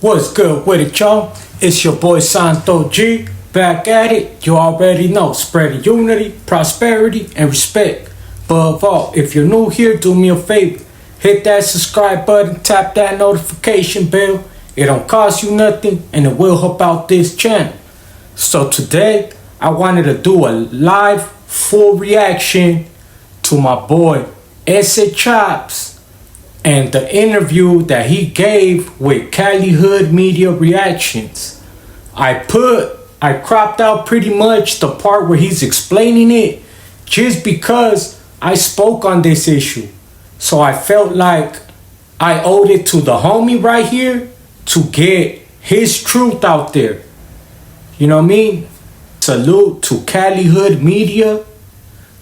What's good with it, y'all? It's your boy Santo G, back at it. You already know, spreading unity, prosperity, and respect. Above all, if you're new here, do me a favor. Hit that subscribe button, tap that notification bell. It don't cost you nothing, and it will help out this channel. So today, I wanted to do a live, full reaction to my boy, Escalation, and the interview that he gave with Cali Hood Media Reactions. I cropped out pretty much the part where he's explaining it just because I spoke on this issue. So I felt like I owed it to the homie right here to get his truth out there. You know what I mean? Salute to Cali Hood Media,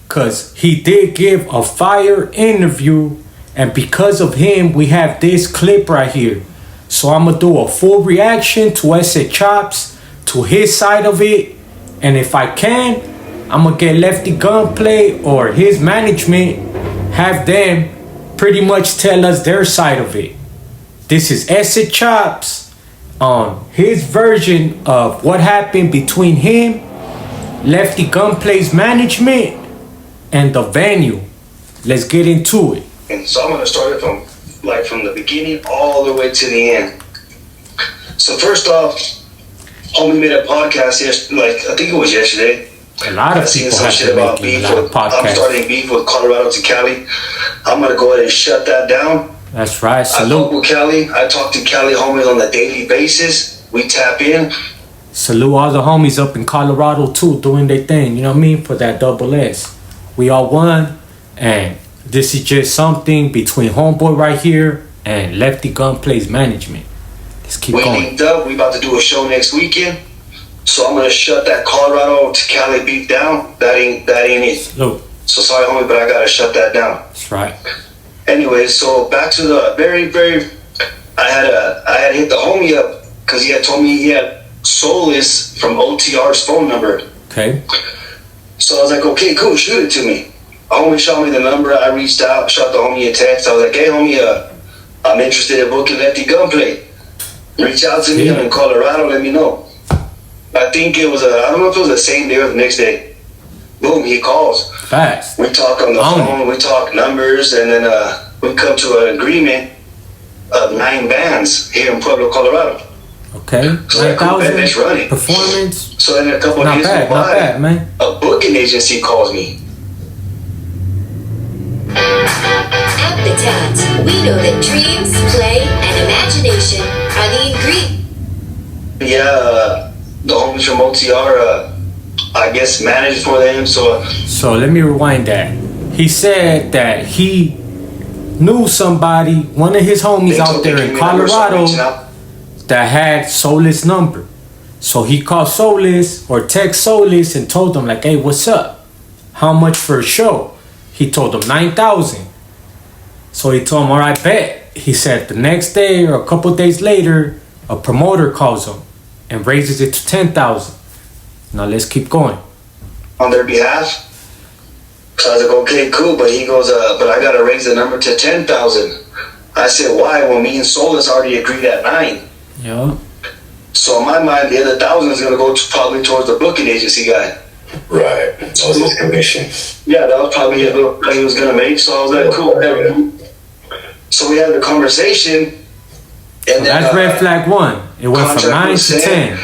because he did give a fire interview. And because of him, we have this clip right here. So I'm going to do a full reaction to Escalation, to his side of it. And if I can, I'm going to get Lefty Gunplay or his management, have them pretty much tell us their side of it. This is Escalation on his version of what happened between him, Lefty Gunplay's management, and the venue. Let's get into it. And so I'm going to start it from the beginning all the way to the end. So first off, homie made a podcast I think it was yesterday. A lot of people have shit about beef I'm starting beef with Colorado to Cali. I'm going to go ahead and shut that down. That's right. Salute. I talk with Cali. I talk to Cali homies on a daily basis. We tap in. Salute all the homies up in Colorado too, doing their thing. You know what I mean? For that double S. We all won, and this is just something between homeboy right here and Lefty Gunplay's management. Let's keep going. We linked up. We about to do a show next weekend. So I'm gonna shut that Colorado to Cali beef down. That ain't it. Salute. So sorry, homie, but I gotta shut that down. That's right. Anyway, so back to the I had hit the homie up because he had told me he had Soulless from OTR's phone number. Okay. So I was like, okay, cool, shoot it to me. Homie shot me the number. I reached out, shot the homie a text. I was like, hey, homie, I'm interested in booking Lefty Gunplay. Reach out to me. I'm in Colorado. Let me know. I think it was I don't know if it was the same day or the next day. Boom, he calls. Fast. We talk on the phone. We talk numbers, and then we come to an agreement of 9 bands here in Pueblo, Colorado. Okay. So that cool band is running. Performance. So then a couple of days go by, not bad, man. A booking agency calls me. At the Tat, we know that dreams, play, and imagination are the ingredients. Yeah, the homies from OTR, I guess, managed for them. So let me rewind that. He said that he knew somebody, one of his homies out there in Colorado, that had Soulless number. So he called Soulless or text Soulless and told him like, hey, what's up? How much for a show? He told him 9,000. So he told him, all right, bet. He said the next day or a couple days later, a promoter calls him and raises it to 10,000. Now let's keep going. On their behalf. So I was like, okay, cool. But he goes, but I got to raise the number to 10,000. I said, why? Well, me and Soulless already agreed at 9. Yeah. So in my mind, the other 1,000 is going to go probably towards the booking agency guy. Right. That was his commission. Yeah, that was probably his little thing he was going to make. So I was like, cool. Yeah. So we had the conversation. And so then, that's red flag 1. It went from 9 to 10.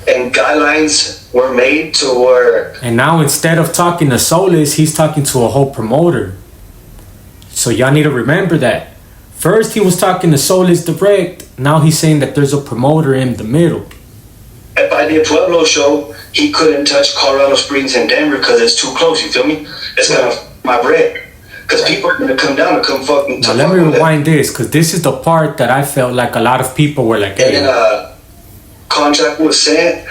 And guidelines were made to where... And now instead of talking to Soulless, he's talking to a whole promoter. So y'all need to remember that. First, he was talking to Soulless direct. Now he's saying that there's a promoter in the middle. If I did Pueblo show, he couldn't touch Colorado Springs and Denver because it's too close, you feel me? It's kind of my bread. Because people are going to come down and come fuck me. Now let me rewind this, because this is the part that I felt like a lot of people were like, hey. And then contract was sent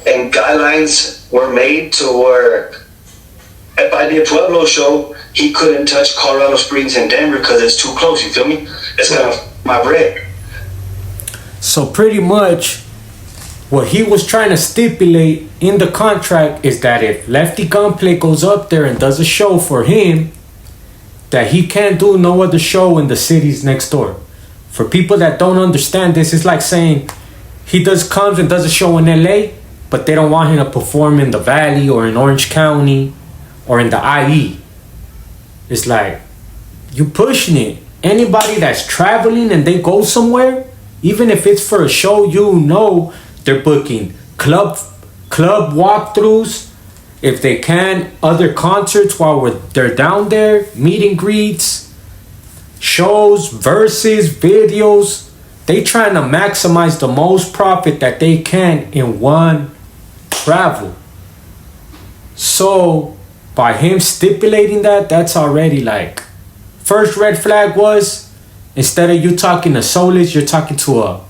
and guidelines were made to where if I did Pueblo show, he couldn't touch Colorado Springs and Denver because it's too close, you feel me? It's kind of my bread. So pretty much what he was trying to stipulate in the contract is that if Lefty Gunplay goes up there and does a show for him, that he can't do no other show in the cities next door. For people that don't understand this, it's like saying he comes and does a show in LA, but they don't want him to perform in the Valley or in Orange County or in the IE. It's like, you pushing it. Anybody that's traveling and they go somewhere, even if it's for a show, you know they're booking club walkthroughs, if they can, other concerts while they're down there, meet and greets, shows, verses, videos. They trying to maximize the most profit that they can in one travel. So by him stipulating that, that's already like, first red flag was, instead of you talking to Solis, you're talking to a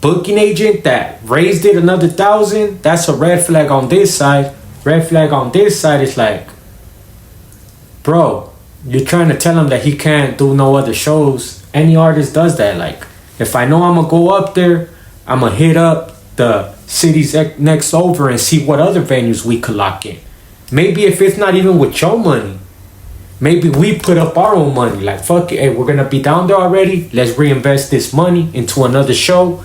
booking agent that raised it another $1,000. That's a red flag on this side. Red flag on this side is like, bro, you're trying to tell him that he can't do no other shows. Any artist does that. Like, if I know I'm gonna go up there, I'm gonna hit up the cities next over and see what other venues we could lock in. Maybe if it's not even with your money, maybe we put up our own money. Like, fuck it, hey, we're gonna be down there already. Let's reinvest this money into another show.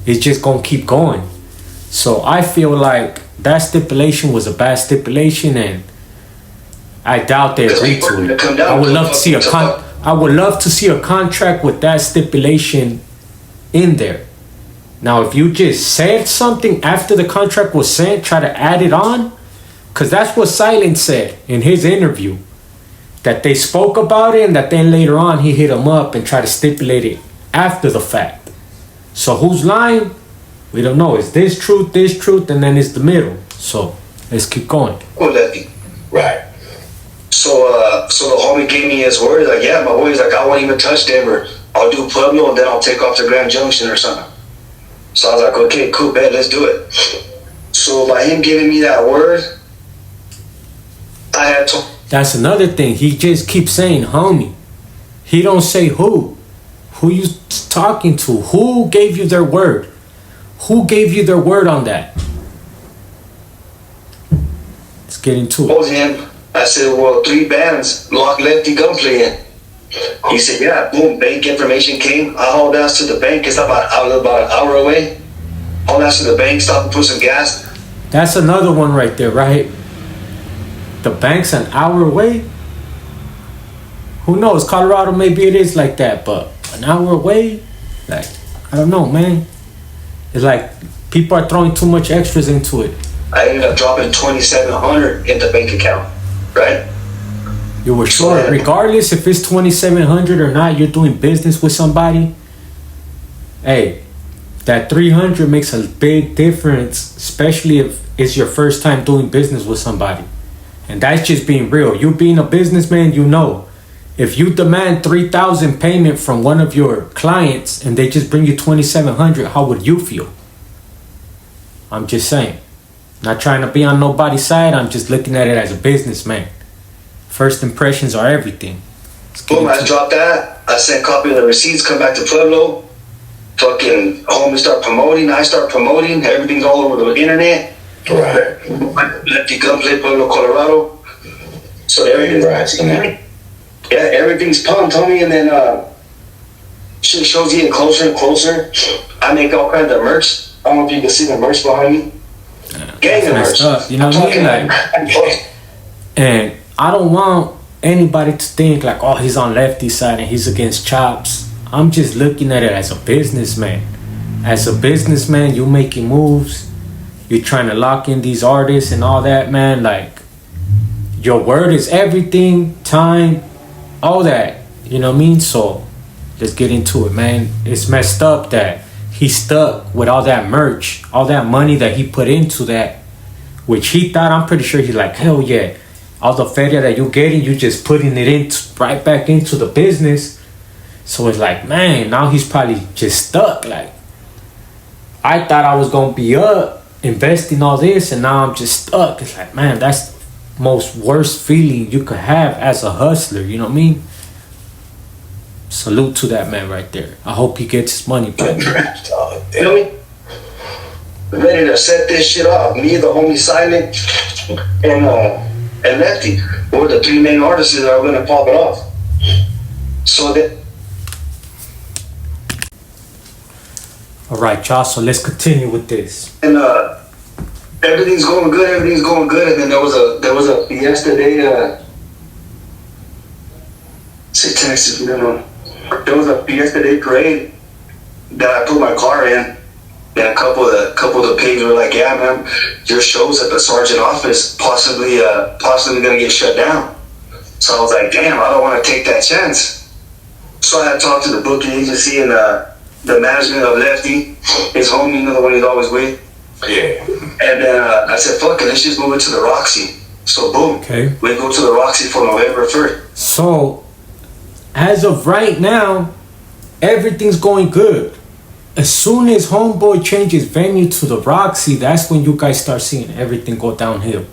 It's just gonna keep going. So I feel like that stipulation was a bad stipulation, and I doubt they agreed to it. I would love to see a contract with that stipulation in there. Now, if you just said something after the contract was sent, try to add it on, because that's what Silent said in his interview, that they spoke about it and that then later on he hit him up and tried to stipulate it after the fact. So who's lying? We don't know. It's this truth, and then it's the middle. So let's keep going. Right. So the homie gave me his word. Like, yeah, my boy's like, I won't even touch Denver. I'll do Pueblo and then I'll take off to Grand Junction or something. So I was like, okay, cool, bet, let's do it. So by him giving me that word, I had to. That's another thing. He just keeps saying homie. He don't say who. Who you talking to? Who gave you their word? Who gave you their word on that? Let's get into it. Told him, I said, well, 3 bands, Lock, Lefty, Gunplay in. He said, yeah, boom, bank information came. I hauled ass to the bank. It's about an hour away. Hauled ass to the bank, stopped and put some gas. That's another one right there, right? The bank's an hour away? Who knows? Colorado, maybe it is like that, but an hour away? Like, I don't know, man. It's like people are throwing too much extras into it. I ended up dropping $2,700 in the bank account, right? You were short. Regardless if it's $2,700 or not, you're doing business with somebody. Hey, that $300 makes a big difference, especially if it's your first time doing business with somebody. And that's just being real. You being a businessman, you know. If you demand $3,000 payment from one of your clients and they just bring you $2,700, how would you feel? I'm just saying. Not trying to be on nobody's side. I'm just looking at it as a businessman. First impressions are everything. Boom, I dropped that. I sent copy of the receipts, come back to Pueblo. Fucking homie start promoting. I start promoting. Everything's all over the internet. Right. Lefty Gunplay, Pueblo, Colorado. So everything's yeah, everything's pumped, homie, and then shit shows getting closer and closer. I make all kinds of merch. I don't know if you can see the merch behind me. Gang of merch. Up, you know what I mean? Like, and I don't want anybody to think like, oh, he's on Lefty's side and he's against Chops. I'm just looking at it as a businessman. As a businessman, you making moves. You're trying to lock in these artists and all that, man. Like, your word is everything, time, all that. You know what I mean? So, let's get into it, man. It's messed up that he's stuck with all that merch, all that money that he put into that, which he thought, I'm pretty sure he's like, hell yeah. All the feria that you're getting, you just putting it in right back into the business. So it's like, man, now he's probably just stuck. Like, I thought I was going to be up, investing all this, and now I'm just stuck. It's like, man, that's the most worst feeling you could have as a hustler. You know what I mean? Salute to that man right there. I hope he gets his money back. You know me? Ready to set this shit off. Me, the homie Silent, and Lefty were the 3 main artists that are gonna pop it off. So that All right, y'all. So let's continue with this. And everything's going good. And then there was a Fiesta Day. Say Texas, you know. There was a Fiesta Day parade that I put my car in, and a couple of the pigs were like, "Yeah, man, your show's at the sergeant office, possibly gonna get shut down." So I was like, "Damn, I don't want to take that chance." So I had talked to the booking agency and the management of Lefty, his homie, you know, the one he's always with. Yeah. And then I said, "Fuck it, let's just move it to the Roxy." So boom, Okay. we go to the Roxy for November 1st. So, as of right now, everything's going good. As soon as Homeboy changes venue to the Roxy, that's when you guys start seeing everything go downhill.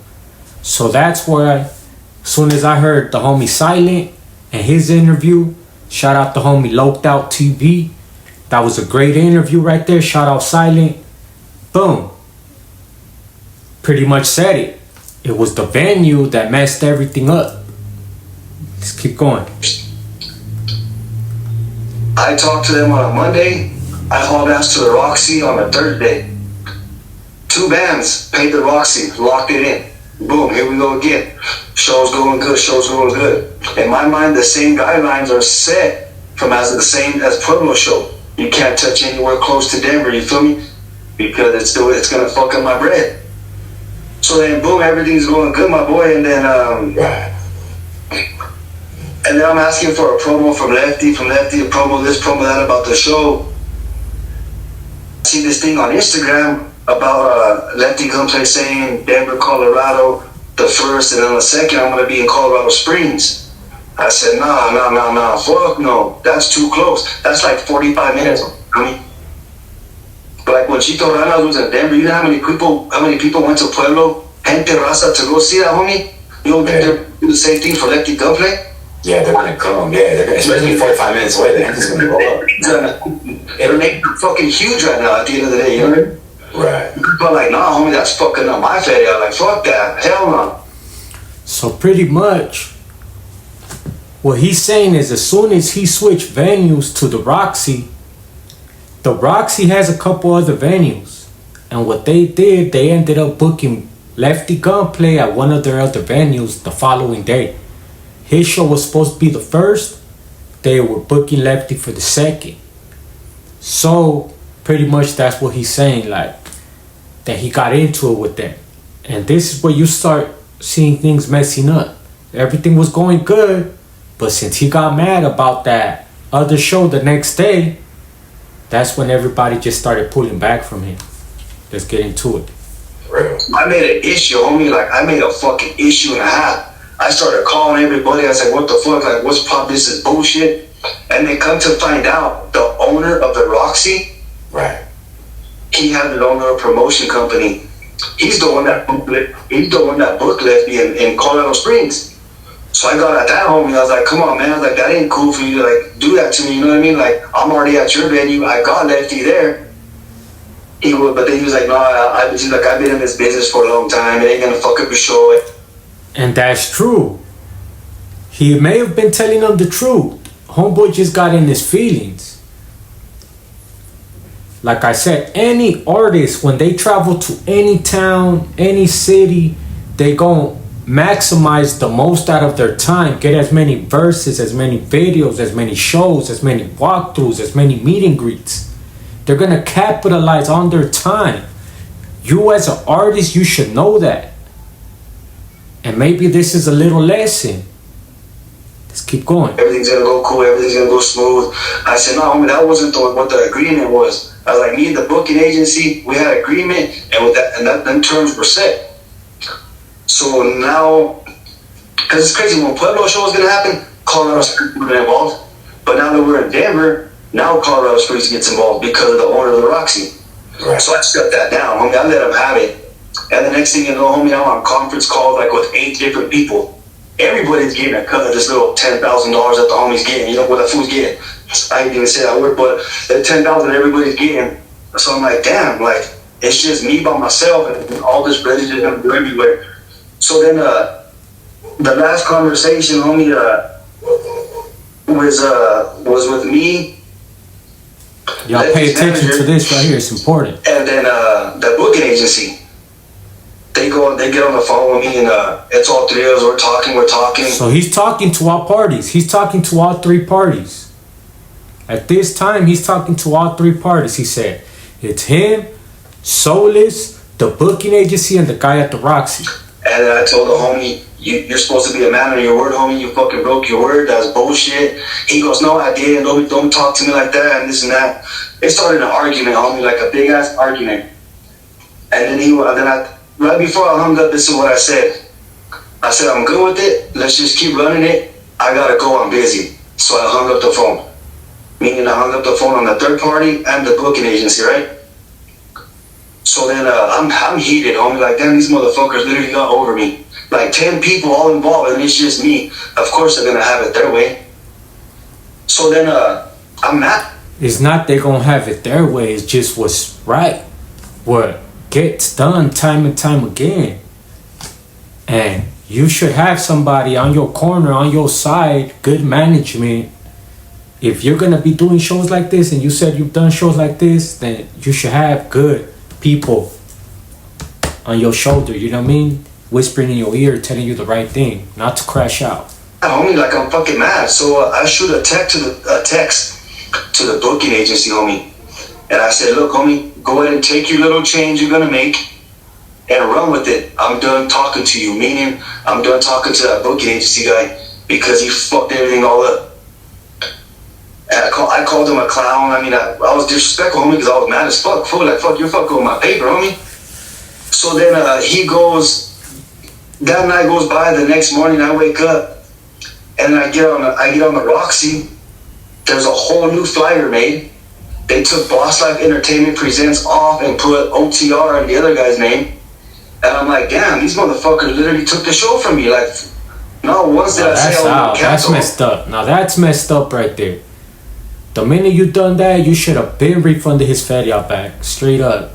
So that's where, as soon as I heard the homie Silent and his interview, shout out the homie Loped Out TV. That was a great interview right there. Shout out Silent. Boom. Pretty much said it. It was the venue that messed everything up. Let's keep going. I talked to them on a Monday. I hauled ass to the Roxy on a Thursday. 2 bands paid the Roxy, locked it in. Boom, here we go again. Show's going good. In my mind, the same guidelines are set from as the same as Pueblo show. You can't touch anywhere close to Denver, you feel me? Because it's gonna fuck up my bread. So then boom, everything's going good, my boy, and then Right. and then I'm asking for a promo from Lefty, a promo this, promo that about the show. I see this thing on Instagram about Lefty Gunplay saying Denver, Colorado, the 1st, and then the 2nd I'm gonna be in Colorado Springs. I said, nah, fuck no, that's too close. That's like 45 minutes. I mean, but like when Chito Rana was in Denver, you know how many people went to Pueblo, gente raza, to go see that homie? You don't think they're do the same thing for Lefty Gunplay? Yeah, they're gonna come. Yeah, they're gonna, especially 45 minutes away. The end's gonna go up. It'll make it fucking huge right now at the end of the day, you know what I mean? Right. But like, nah, homie, that's fucking up my fatty. I'm like, fuck that, hell no. So pretty much, what he's saying is as soon as he switched venues to the Roxy has a couple other venues. And what they did, they ended up booking Lefty Gunplay at one of their other venues the following day. His show was supposed to be the 1st. They were booking Lefty for the 2nd. So pretty much that's what he's saying, like that he got into it with them. And this is where you start seeing things messing up. Everything was going good, but since he got mad about that other show the next day, that's when everybody just started pulling back from him. Let's get into it. Real. I made an issue, homie. Like, I made a fucking issue and a half. I started calling everybody. I said, what the fuck? Like, what's pop? This is bullshit. And then come to find out, the owner of the Roxy, Right. he had an owner of a promotion company. He's the one that booked Lefty in Colorado Springs. So I got at that homie. I was like, come on, man. I was like, that ain't cool for you to like do that to me. You know what I mean? Like, I'm already at your venue. I got Lefty there. But then he was like, no, I've been in this business for a long time. It ain't gonna fuck up your show. And that's true. He may have been telling them the truth. Homeboy just got in his feelings. Like I said, any artist, when they travel to any town, any city, they gon' maximize the most out of their time. Get as many verses, as many videos, as many shows, as many walkthroughs, as many meet and greets. They're gonna capitalize on their time. You as an artist, you should know that. And maybe this is a little lesson. Let's keep going. Everything's gonna go cool. Everything's gonna go smooth. I said, no, homie, that wasn't what the agreement was. I was like, me and the booking agency, we had agreement, and with that, them terms were set. So now, because it's crazy, when Pueblo show was gonna happen, Colorado Springs would have been involved. But now that we're in Denver, now Colorado Springs gets involved because of the owner of the Roxy. Right. So I shut that down, homie. I let them have it. And the next thing you know, homie, I'm on conference calls like with 8 different people. Everybody's getting a cut of this little $10,000 that the homie's getting. You know what the fool's getting? I ain't even say that word, but that $10,000 everybody's getting. So I'm like, damn, like it's just me by myself, and all this bread is just gonna go everywhere. So then, the last conversation, homie, was with me, Y'all pay attention to this right here. It's important. And then the booking agency, they get on the phone with me, and it's all three of us. We're talking. So he's talking to all parties. He's talking to all three parties. At this time, he's talking to all three parties. He said, it's him, Soulless, the booking agency, and the guy at the Roxy. And then I told the homie, you're supposed to be a man of your word, homie. You fucking broke your word. That's bullshit. He goes, no, I didn't. Don't talk to me like that, and this and that. It started an argument, homie, like a big ass argument. And then right before I hung up, this is what I said. I said, I'm good with it. Let's just keep running it. I gotta go. I'm busy. So I hung up the phone. Meaning I hung up the phone on the third party and the booking agency, right? So then I'm heated, homie. Like, damn, these motherfuckers literally got over me. Like 10 people all involved, and it's just me. Of course they're gonna have it their way. So then I'm mad. It's not they're gonna have it their way. It's just what's right. What gets done time and time again. And you should have somebody on your corner, on your side, good management. If you're gonna be doing shows like this, and you said you've done shows like this, then you should have good people on your shoulder, you know what I mean? Whispering in your ear, telling you the right thing, not to crash out. Homie, like I'm fucking mad. So I shoot a text to the booking agency, homie. And I said, look, homie, go ahead and take your little change you're gonna make and run with it. I'm done talking to you, meaning I'm done talking to that booking agency guy because he fucked everything all up. And I called him a clown. I mean, I was disrespectful, homie, because I was mad as fuck. Fool, like, fuck, you're fucking with my paper, homie. So then he goes, that night goes by, the next morning I wake up, and I get on the Roxy. There's a whole new flyer made. They took Boss Life Entertainment Presents off and put OTR and the other guy's name. And I'm like, damn, these motherfuckers literally took the show from me. Like, no, once did I say I was cancel. That's messed up. Now that's messed up right there. The minute you done that, you should have been refunded his feria back, straight up.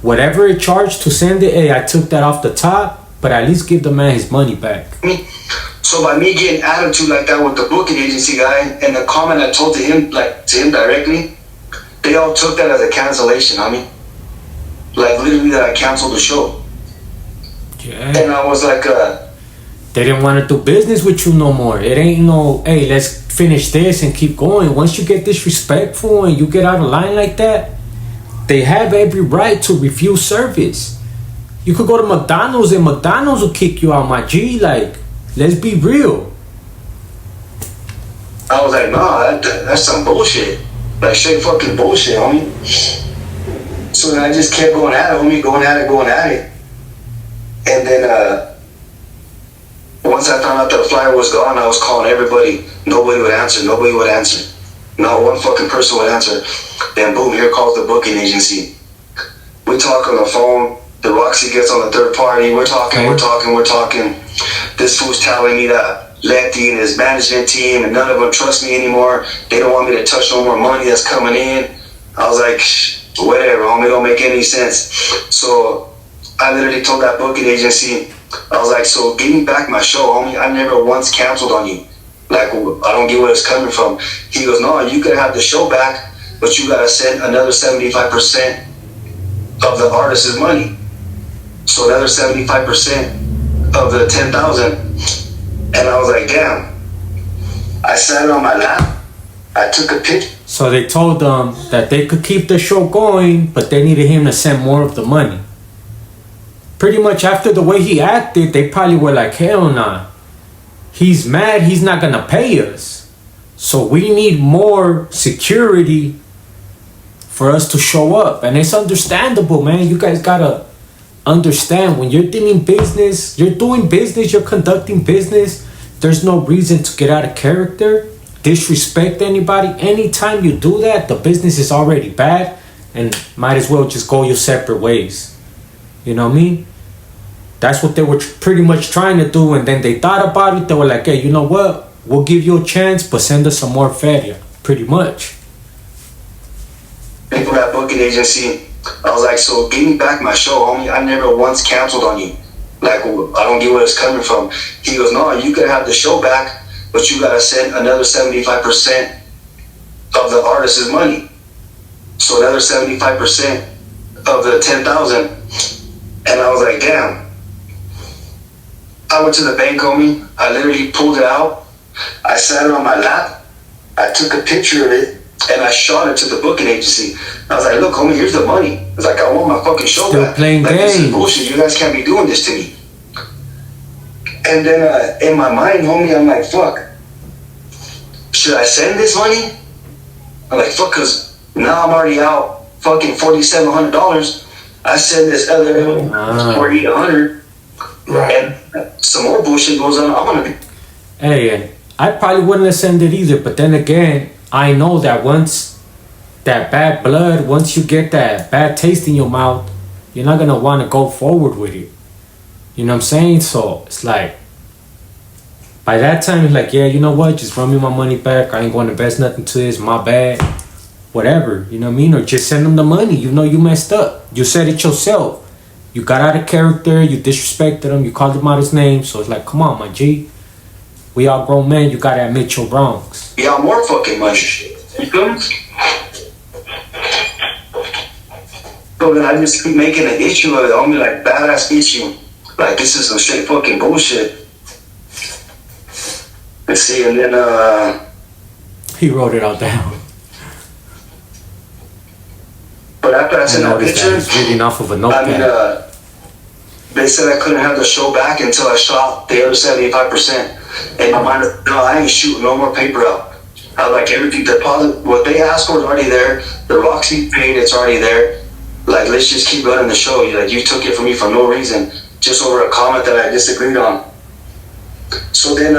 Whatever it charged to send it, hey, I took that off the top, but at least give the man his money back. So by me getting attitude like that with the booking agency guy, and the comment I told to him directly, they all took that as a cancellation, homie. Like literally that I canceled the show. Yeah. And I was like, they didn't want to do business with you no more. It ain't no, hey, let's finish this and keep going. Once you get disrespectful and you get out of line like that, they have every right to refuse service. You could go to McDonald's and McDonald's will kick you out, my G. Like, let's be real. I was like, nah, that's some bullshit. Like straight fucking bullshit, homie. So then I just kept going at it, homie, going at it. And then once I found out that the flyer was gone, I was calling everybody. Nobody would answer. Not one fucking person would answer. Then boom, here calls the booking agency. We talk on the phone. The Roxy gets on the third party. We're talking. This fool's telling me that Lefty and his management team and none of them trust me anymore. They don't want me to touch no more money that's coming in. I was like, whatever, homie, it don't make any sense. So I literally told that booking agency, I was like, so give me back my show, homie. I never once canceled on you. Like, I don't get where it's coming from. He goes, no, you could have the show back, but you gotta send another 75% of the artist's money. So another 75% of the 10,000. And I was like, damn. I sat on my lap. I took a picture. So they told them that they could keep the show going, but they needed him to send more of the money. Pretty much after the way he acted, they probably were like, hell nah. He's mad, he's not gonna pay us. So we need more security for us to show up. And it's understandable, man. You guys gotta understand, when you're doing business, you're conducting business, there's no reason to get out of character, disrespect anybody. Anytime you do that, the business is already bad and might as well just go your separate ways. You know what I mean? That's what they were pretty much trying to do. And then they thought about it. They were like, hey, you know what? We'll give you a chance, but send us some more feria. Pretty much. For that booking agency, I was like, so give me back my show, homie. I never once canceled on you. Like, I don't get where it's coming from. He goes, no, you could have the show back, but you gotta send another 75% of the artist's money. So another 75% of the 10,000. And I was like, damn. I went to the bank, homie. I literally pulled it out. I sat it on my lap. I took a picture of it and I shot it to the booking agency. I was like, look, homie, here's the money. I was like, I want my fucking show Still back. playing like, this is games. bullshit. You guys can't be doing this to me. And then in my mind, homie, I'm like, fuck. Should I send this money? I'm like, fuck, because now I'm already out fucking $4,700. I send this other $4,800. Right. And some more bullshit goes on. I'm gonna be. Hey, and I probably wouldn't have sent it either. But then again, I know that once that bad blood, once you get that bad taste in your mouth, you're not gonna want to go forward with it. You know what I'm saying? So it's like, by that time, it's like, yeah, you know what? Just run me my money back. I ain't going to invest nothing to this. My bad. Whatever. You know what I mean? Or just send them the money. You know you messed up. You said it yourself. You got out of character. You disrespected him. You called him out his name. So it's like, come on, my G. We all grown men. You got to admit your wrongs. Yeah, more fucking money. You feel me? So then I just keep making an issue of it. Only like badass issue. Like this is some straight fucking bullshit. Let's see, and then He wrote it all down. but after I sent that picture, he's reading off of a I notepad. mean, they said I couldn't have the show back until I shot the other 75%. In my mind, no, I ain't shooting no more paper out. I was like, everything, deposit, what they asked for is already there. The Roxy paid, it's already there. Like, let's just keep running the show. Like, you took it from me for no reason, just over a comment that I disagreed on. So then,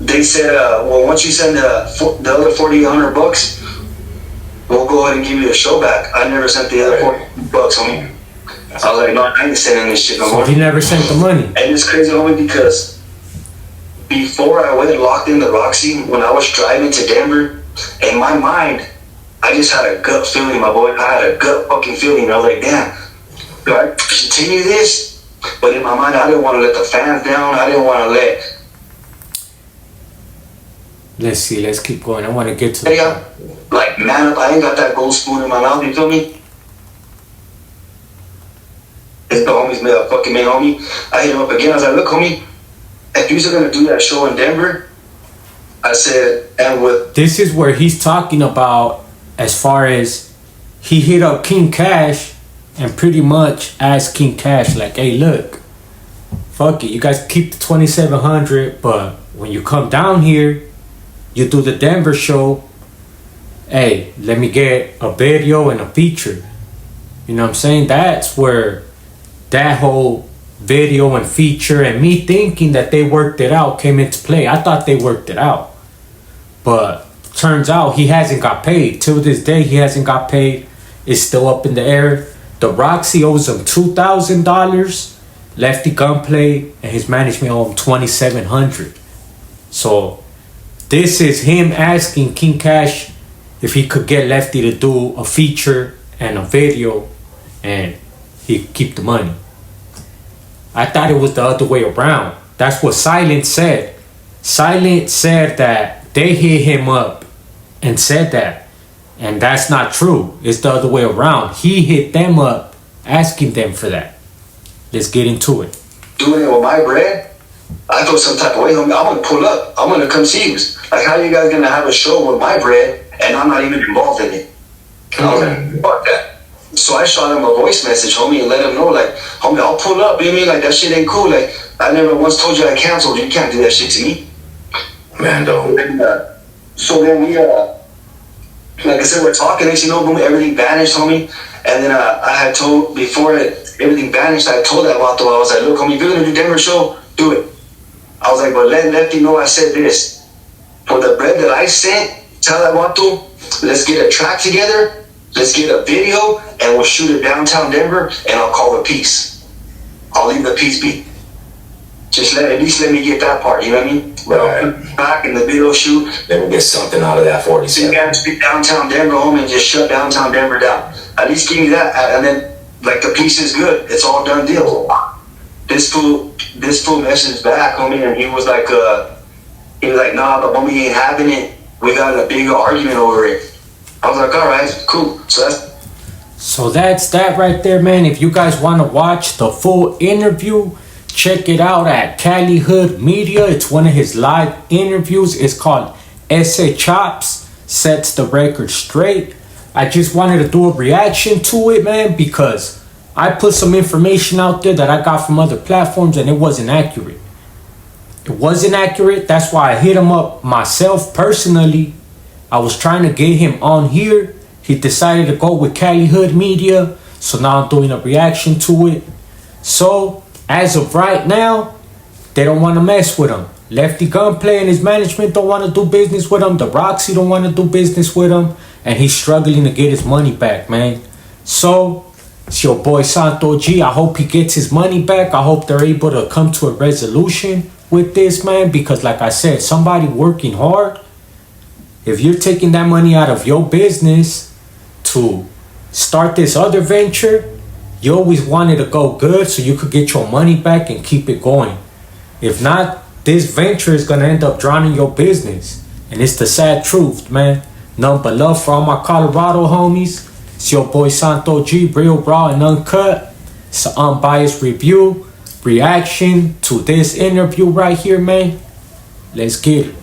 they said, well, once you send the other $4,800, we'll go ahead and give you the show back. I never sent the other $40, homie. I was like, no, I ain't sending this shit no So more. he never sent the money. And it's crazy, homie, because before I went and locked in the Roxy, when I was driving to Denver, in my mind, I just had a gut feeling, my boy. I had a gut fucking feeling. I was like, damn, do I continue this? But in my mind, I didn't want to let the fans down. I didn't want to let... Let's see. Let's keep going. I want to get to the... Yeah, like, man up, I ain't got that gold spoon in my mouth, you feel me? It's the homies, man, fucking main homie. I hit him up again. I was like, look, homie, if you're gonna do that show in Denver, I said, and with... This is where he's talking about as far as he hit up King Cash and pretty much asked King Cash, like, hey, look, fuck it. You guys keep the 2,700, but when you come down here, you do the Denver show, hey, let me get a video and a feature. You know what I'm saying? That's where that whole video and feature and me thinking that they worked it out came into play. I thought they worked it out. But turns out he hasn't got paid. Till this day, he hasn't got paid. It's still up in the air. The Roxy owes him $2,000. Lefty Gunplay and his management owe him $2,700. So this is him asking King Cash if he could get Lefty to do a feature and a video and he'd keep the money. I thought it was the other way around. That's what Silent said. Silent said that they hit him up and said that. And that's not true. It's the other way around. He hit them up asking them for that. Let's get into it. Doing it with my bread, I feel some type of way, homie. I'm gonna pull up. I'm gonna come see you. Like, how are you guys gonna have a show with my bread and I'm not even involved in it? I was like, fuck that. So I shot him a voice message, homie, and let him know, like, homie, I'll pull up. You know what I mean? Like, that shit ain't cool. Like, I never once told you I canceled. You can't do that shit to me. Man, don't. And, so then we, like I said, we're talking. Next, you know, boom, everything vanished, homie. And then I had told, before everything vanished, I told that Vato, I was like, look, homie, if you're gonna do Denver show, do it. I was like, but let Lefty know I said this. For the bread that I sent, tell that Vato, let's get a track together. Let's get a video and we'll shoot it downtown Denver and I'll call the piece. I'll leave the piece be. Just at least let me get that part, you know what I mean? Right. Back in the video shoot. Let me get something out of that So you 47. guys be downtown Denver home and just shut downtown Denver down. At least give me that, and then like the piece is good. It's all done deal. This fool messaged back, homie, and he was like, nah, but homie ain't having it. We got in a big argument over it. I was like, all right, cool. So that's that right there, man. If you guys want to watch the full interview, check it out at Cali Hood Media. It's one of his live interviews. It's called Essay Chops Sets the Record Straight. I just wanted to do a reaction to it, man, because I put some information out there that I got from other platforms and it wasn't accurate. It wasn't accurate. That's why I hit him up myself personally. I was trying to get him on here. He decided to go with Cali Hood Media. So now I'm doing a reaction to it. So as of right now, they don't want to mess with him. Lefty Gunplay and his management don't want to do business with him. The Roxy don't want to do business with him. And he's struggling to get his money back, man. So it's your boy Santo G. I hope he gets his money back. I hope they're able to come to a resolution with this, man. Because like I said, somebody working hard, if you're taking that money out of your business to start this other venture, you always wanted to go good so you could get your money back and keep it going. If not, this venture is going to end up drowning your business. And it's the sad truth, man. None but love for all my Colorado homies. It's your boy Santo G, real raw and uncut. It's an unbiased review, reaction to this interview right here, man. Let's get it.